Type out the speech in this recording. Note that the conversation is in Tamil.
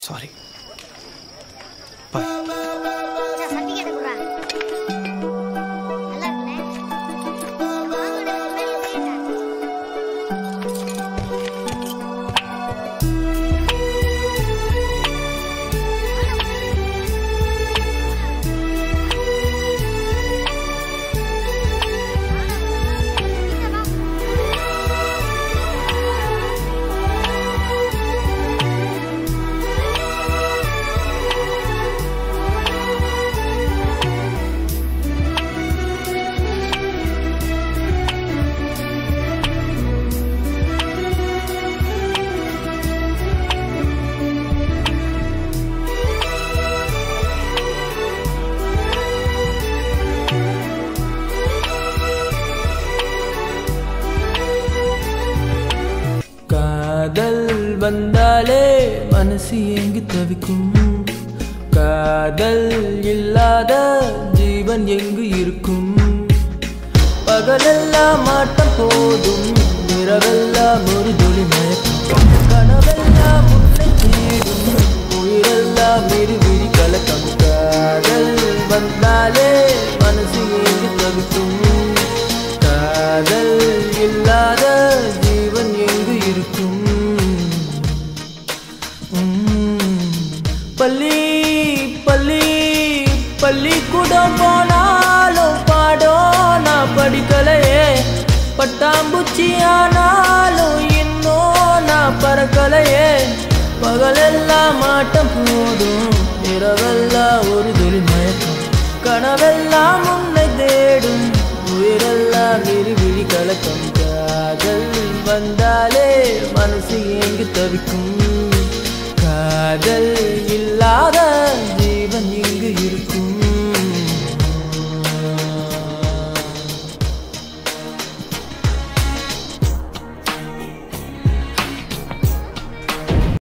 சாரி. பாய். காதல் வந்தாலே மனசு எங்கு தவிக்கும், காதல் இல்லாத ஜீவன் எங்கு இருக்கும். பகலெல்லாம் ஆட்டம் போதும், இரவெல்லாம் ஒரு துளி மயக்கம், கனவெல்லாம் உன்னை தேடும், உயிரெல்லாம் விரிவிரி கலக்கம். காதல் வந்தாலே மனசு எங்கு தவிக்கும், காதல் இல்லாத ஜீவன் எங்கு இருக்கும். பள்ளி பள்ளி பள்ளிக்கூடம் போனாலும் பாடம் நான் படிக்கலையே, பட்டாம்பூச்சி ஆனாலும் இன்னும் நான் பறக்கலையே. பகலெல்லாம் ஆட்டம் போதும், இரவெல்லாம் ஒரு துளி மயக்கம், கனவெல்லாம் உன்னை தேடும், உயிரெல்லாம் விரிவிரி கலக்கம். காதல் வந்தாலே மனசு எங்கு தவிக்கும், காதல்